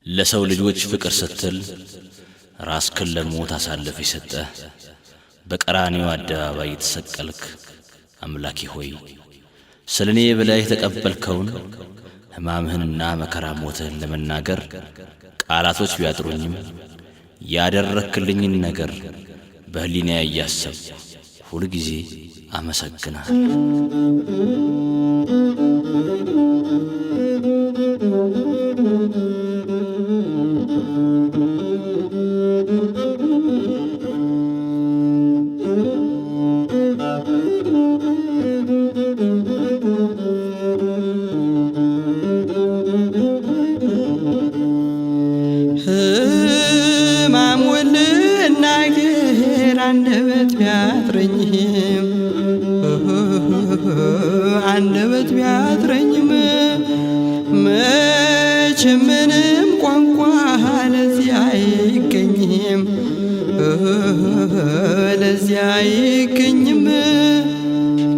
ለሰው ልጆች ፍቅር ስትል ራስክን ለሞት አሳልፈ የሰጠ በቀራንዮ አደባባይ የተሰቀልክ አምላኬ ሆይ ስለኔ ብለህ የተቀበልከውን ሕማምህንና መከራ ሞትህን ለመናገር ቃላቶች ቢያጥሩኝም ያደረክልኝን ነገር በህሊናዬ እያሰብኩ ሁሉ ጊዜ አመሰግናለሁ። ሕማሙን ልናገር አንደበት ቢያጥረኝም መቼም ምንም ቋንቋ ለዚያ አይገኝም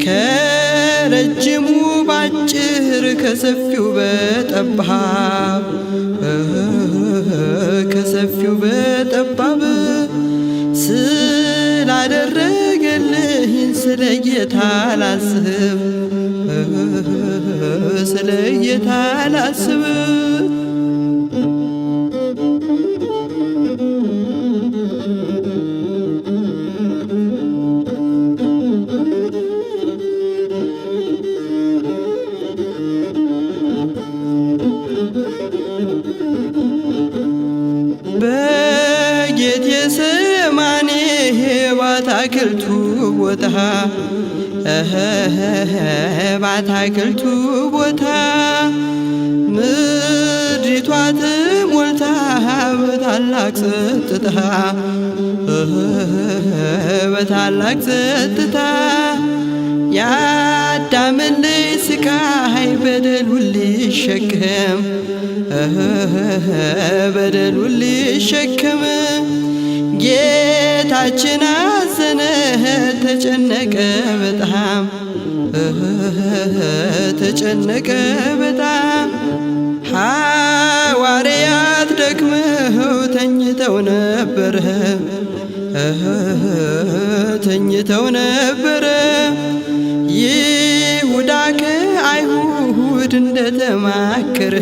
ከረጅሙ ባጭር ከሰፊው በጠባብ ስላደረገልኝ ስለ ጌታ ላስብ በጌቴሰማኒ ባታክልቱ ቦታ ምድሪቷ ተሞልታ በታላቅ ጸጥታ የአዳምን ልጅ ስቃይ በደሉን ሊሸከም ጌታችን አዘነ ተጨነቀ በጣም ሐዋርያት ደክመው ተኝተው ነበረ ይሁዳ ከአይሁድ እንደተማከረ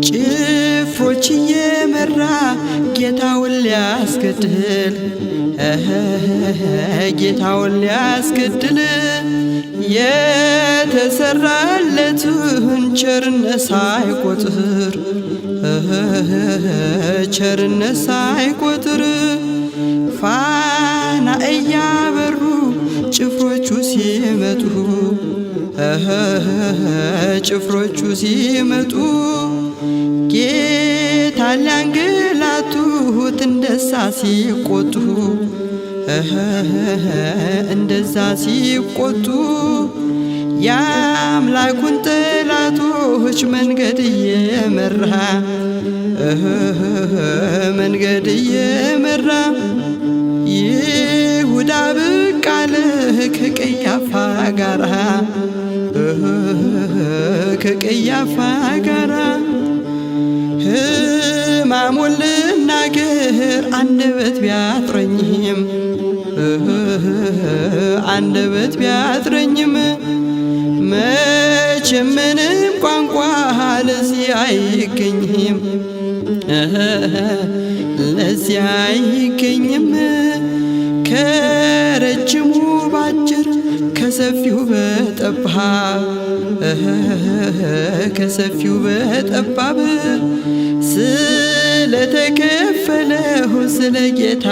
ጭፍሮች እየመራ ጌታውን ሊያስገድል የተሰራለትን ቸርነት ሳይቆጥር ፋና እያበሩ ጭፍሮቹ ሲመጡ ጌታ ሊያንገላቱት እንደዛ ሲቆጡ የአምላኩን ጠላቶች መንገድ እየመራ ይሁዳ ብቅ አለ ከቀያፋ ጋራ ሕማሙን ልናገር አንደበት ቢያጥረኝም መቼም ምንም ቋንቋ ለዚህ አይገኝም ከረጅሙ ባጭር ከሰፊው በጠባብ ስለተከፈለው ስለ ጌታ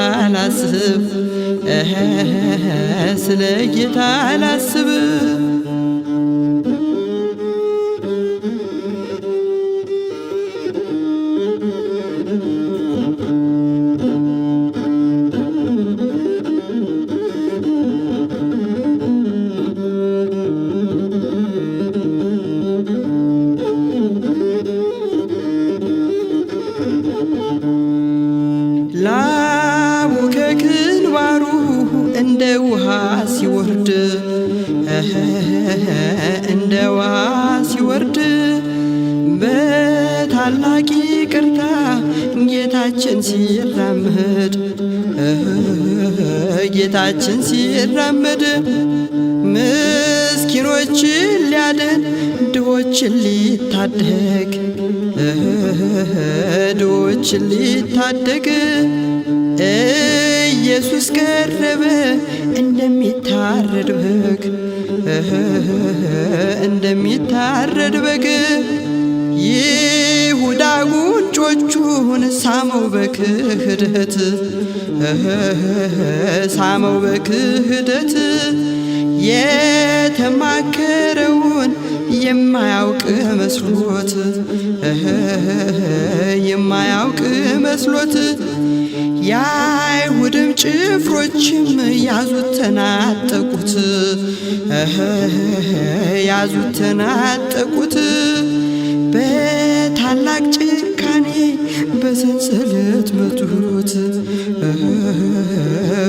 ላስብ ላቡ ከግንባሩ እንደ ውሃ ሲወርድ እንደ ውሃ ሲወርድ በታላቅ ይቅርታ ጌታችን ሲራመድ ጌታችን ሲራመድ ምስኪኖችን ሊያድን ድሆችን ሊታደግ ድሆችን ሊታደግ ኢየሱስ ቀረበ እንደሚታረድ በግ እንደሚታረድ በግ ይሁዳ ጉንጮቹን ሳመው በክህደት ሳመው በክህደት የተማከረውን የማያውቅ መስሎት የማያውቅ መስሎት የአይሁድም ጭፍሮችም ያዙት ተናጠቁት ያዙት ተናጠቁት በታላቅ ጭካኔ በሰንሰለት መቱት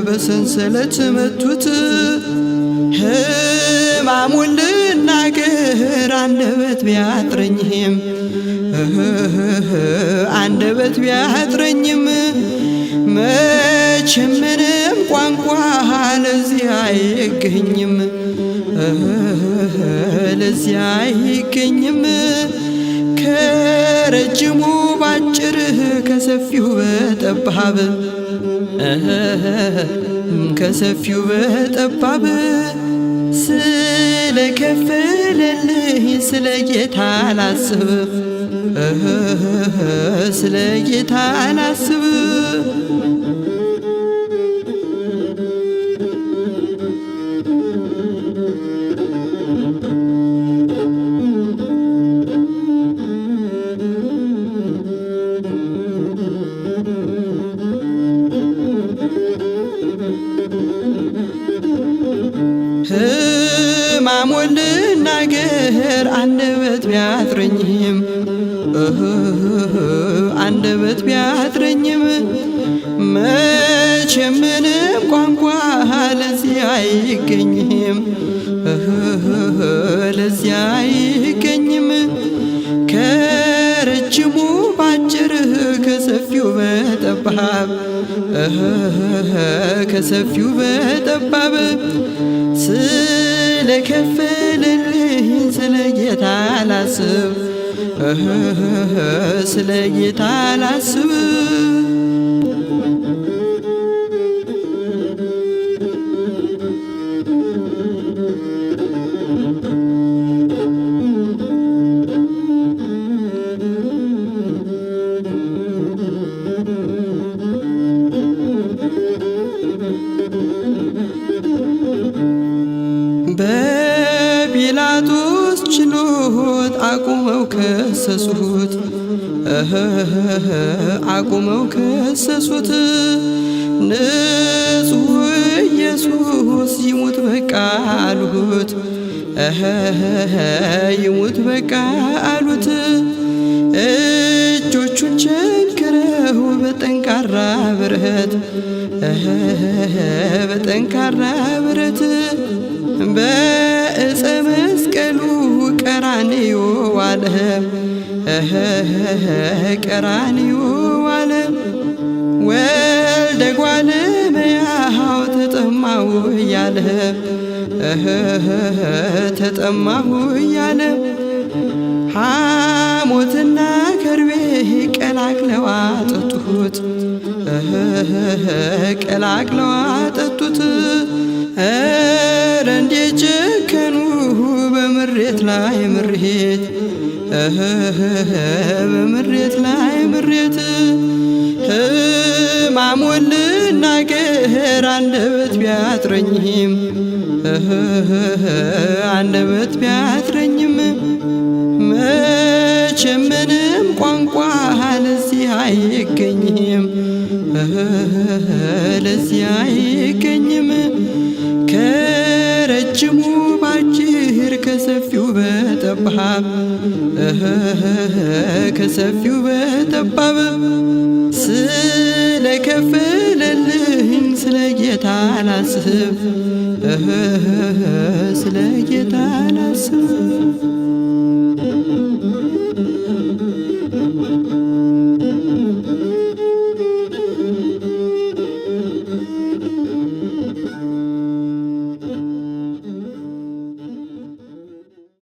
በሰንሰለት መቱት ሕማሙን ልናገር አንደበት ቢያጥረኝም አንደበት ቢያጥረኝም መቼም ምንም ቋንቋ ለዚህ አይገኝም ለዚህ አይገኝም ከረጅሙ ባጭር ከሰፊው በጠባብ ከሰፊው በጠባብ ስለከፈለልኝ ስለ ጌታ ላስብ ስለ ጌታ ላስብ ሕማሙን ልናገር አንደበት ቢያጥረኝም አንደበት ቢያጥረኝም መቼም ምንም ቋንቋ ለዚህ አይገኝም ለዚህ አይገኝም ከረጅሙ ባጭር ከሰፊው በጠባብ ከሰፊው በጠባብ ስለከፈለልኝ ስለ ጌታ ላስብ ስለ ጌታ ላስብ በጲላጦስ ችሎት አቁመው ከሰሱት አቁመው ከሰሱት ንጹሕ ኢየሱስ ይሙት በቃ አሉት ይሙት በቃ አሉት እጆቹን ቸንክረው በጠንካራ ብረት በጠንካራ ብረት በዕፀ መስቀሉ ቀራንዮ ዋለ ቀራንዮ ዋለ ወልደ እጓለ እመሕያው ተጠማሁ እያለ ተጠማሁ እያለ ሐሞትና ከርቤ ቀላቅለው አጠጡት ቀላቅለው አጠጡት ኧረ እንዴት ጨከኑ በምሬት ላይ ምሬት በምሬት ላይ ምሬት ሕማሙን ልናገር አንደበት ቢያጥረኝም አንደበት ቢያጥረኝም መቼም ምንም ቋንቋ ለዚህ አይገኝም ለዚህ አይገኝም ከረጅሙ ባጭር ከሰፊው በጠባብ ከሰፊው በጠባብ ስለከፈለልኝ ስለ ጌታ ላስብ ስለ ጌታ ላስብ